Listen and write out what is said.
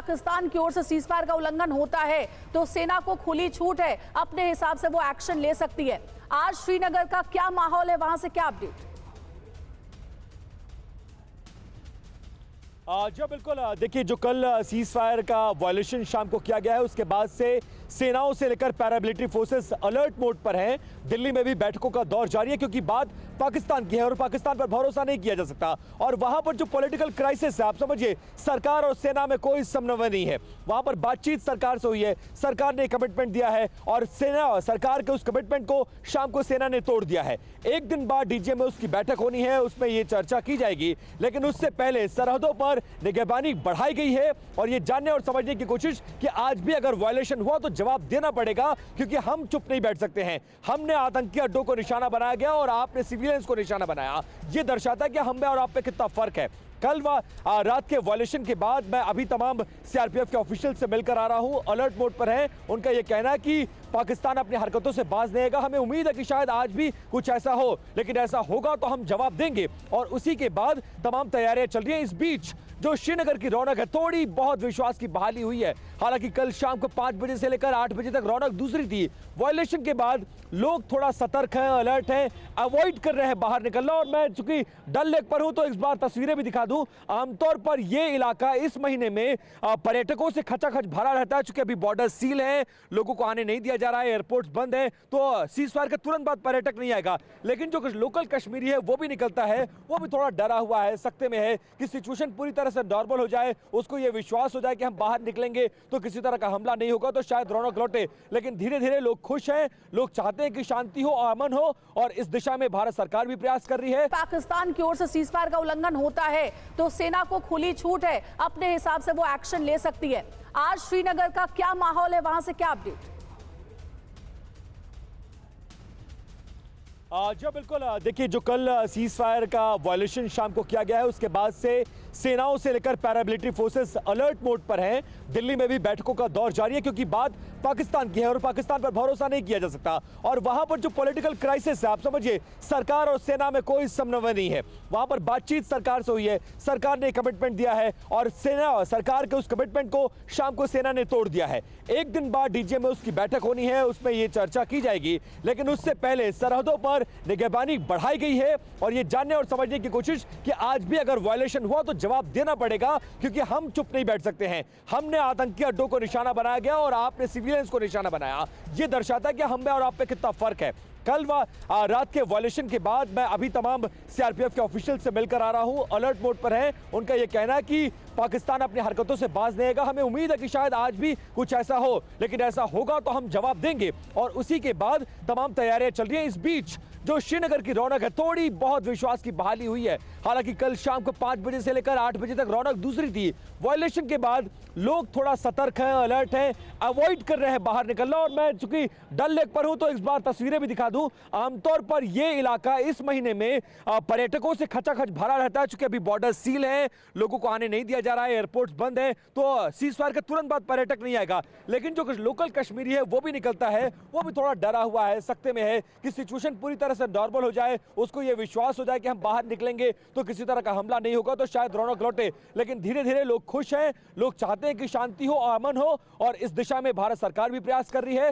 पाकिस्तान की ओर से सीजफायर का उल्लंघन होता है तो सेना को खुली छूट है, अपने हिसाब से वो एक्शन ले सकती है। आज श्रीनगर का क्या माहौल है, वहां से क्या अपडेट? जी बिल्कुल, देखिए जो कल सीज फायर का वायलेशन शाम को किया गया है उसके बाद से सेनाओं से लेकर पैरामिलिट्री फोर्सेस अलर्ट मोड पर हैं। दिल्ली में भी बैठकों का दौर जारी है क्योंकि बात पाकिस्तान की है और पाकिस्तान पर भरोसा नहीं किया जा सकता। और वहां पर जो पॉलिटिकल क्राइसिस है, आप समझिए सरकार और सेना में कोई समन्वय नहीं है। वहां पर बातचीत सरकार से हुई है, सरकार ने कमिटमेंट दिया है और सेना सरकार के उस कमिटमेंट को शाम को सेना ने तोड़ दिया है। एक दिन बाद डीजे में उसकी बैठक होनी है, उसमें ये चर्चा की जाएगी, लेकिन उससे पहले सरहदों पर निगरानी बढ़ाई गई है और ये जानने और समझने की कोशिश कि आज भी अगर वायलेशन हुआ तो जवाब देना पड़ेगा, क्योंकि हम चुप नहीं बैठ सकते हैं। हमने आतंकी अड्डों को निशाना बनाया गया और आपने सिविलियंस को निशाना बनाया। ये दर्शाता है कि हम में और आप में कितना फर्क है। कल रात के वायलेशन के बाद मैं अभी तमाम सीआरपीएफ के ऑफिशियल से मिलकर आ रहा हूं, अलर्ट मोड पर हैं। उनका यह कहना है कि पाकिस्तान अपनी हरकतों से बाज नहीं आएगा। हमें उम्मीद है कि शायद आज भी कुछ ऐसा हो, लेकिन ऐसा होगा तो हम जवाब देंगे और उसी के बाद तमाम तैयारियां चल रही हैं। इस बीच जो श्रीनगर की रौनक है, थोड़ी बहुत विश्वास की बहाली हुई है। हालांकि कल शाम को 5 बजे से लेकर 8 बजे तक रौनक दूसरी थी। वायलेशन के बाद लोग थोड़ा सतर्क हैं, अलर्ट हैं, अवॉइड कर रहे हैं बाहर निकलना। और मैं चूंकि डल लेक पर हूं तो इस बार तस्वीरें भी दिखा दूं। आमतौर पर यह इलाका इस महीने में पर्यटकों से खचाखच भरा रहता है। चूंकि अभी बॉर्डर सील है, लोगों को आने नहीं दिया जा रहा है, एयरपोर्ट्स बंद है, तो सीज फायर के तुरंत बाद पर्यटक नहीं आएगा। लेकिन जो कुछ लोकल कश्मीरी है वो भी निकलता है, वो भी थोड़ा डरा हुआ है, सकते में है कि सिचुएशन पूरी तरह से नॉर्मल हो जाए, उसको ये विश्वास हो जाए कि हम बाहर निकलेंगे तो किसी तरह का हमला नहीं होगा, तो शायद रौनक लौटे। लेकिन धीरे धीरे लोग खुश हैं, लोग चाहते हैं कि शांति हो, अमन हो, और इस दिशा में भारत सरकार भी प्रयास कर रही है। पाकिस्तान की ओर से सीजफायर का उल्लंघन होता है तो सेना को खुली छूट है, अपने हिसाब से वो एक्शन ले सकती है। आज श्रीनगर का क्या माहौल है, वहां से क्या अपडेट? जी बिल्कुल, देखिए जो कल सीज फायर का वायलेशन शाम को किया गया है उसके बाद से सेनाओं से लेकर पैरामिलिट्री फोर्सेस अलर्ट मोड पर हैं। दिल्ली में भी बैठकों का दौर जारी है क्योंकि बात पाकिस्तान की है और पाकिस्तान पर भरोसा नहीं किया जा सकता। और वहां पर जो पॉलिटिकल क्राइसिस है, आप समझिए सरकार और सेना में कोई समन्वय नहीं है। वहां पर बातचीत सरकार से हुई है, सरकार ने कमिटमेंट दिया है और सेना सरकार के उस कमिटमेंट को शाम को सेना ने तोड़ दिया है। एक दिन बाद डीजे में उसकी बैठक होनी है, उसमें ये चर्चा की जाएगी, लेकिन उससे पहले सरहदों पर निगरानी बढ़ाई गई है और ये जानने और समझने की कोशिश कि आज भी अगर वायलेशन हुआ तो जवाब देना पड़ेगा, क्योंकि हम चुप नहीं बैठ सकते हैं। हमने आतंकी अड्डों को निशाना बनाया गया और आपने सिविलियंस को निशाना बनाया। ये दर्शाता है कि हम में और आप में कितना फर्क है। कल रात के वायलेशन के बाद मैं अभी तमाम सीआरपीएफ के ऑफिशियल से मिलकर आ रहा हूं, अलर्ट मोड पर हैं। उनका यह कहना है कि पाकिस्तान अपनी हरकतों से बाज नहीं आएगा। हमें उम्मीद है कि शायद आज भी कुछ ऐसा हो, लेकिन ऐसा होगा तो हम जवाब देंगे और उसी के बाद तमाम तैयारियां चल रही हैं। इस बीच जो श्रीनगर की रौनक है, थोड़ी बहुत विश्वास की बहाली हुई है। हालांकि कल शाम को 5 बजे से लेकर 8 बजे तक रौनक दूसरी थी। वायलेशन के बाद लोग थोड़ा सतर्क हैं, अलर्ट हैं, अवॉइड कर रहे हैं बाहर निकलना। और मैं चूंकि डल लेक पर हूं तो इस बार तस्वीरें भी दिखा दूं। आमतौर पर यह इलाका इस महीने में पर्यटकों से खचाखच भरा रहता है। चूंकि अभी बॉर्डर सील है, लोगों को आने नहीं दिया जा रहा है, एयरपोर्ट्स बंद है, तो सीज फायर के तुरंत बाद पर्यटक नहीं आएगा। लेकिन जो कुछ लोकल कश्मीरी है वो भी निकलता है, वो भी थोड़ा डरा हुआ है, सकते में है कि सिचुएशन पूरी तरह से नॉर्मल हो जाए, उसको ये विश्वास हो जाए कि हम बाहर निकलेंगे तो किसी तरह का हमला नहीं होगा, तो शायद रौनक लौटे। लेकिन धीरे धीरे लोग खुश हैं, लोग चाहते हैं कि शांति हो, अमन हो, और इस दिशा में भारत सरकार भी प्रयास कर रही है।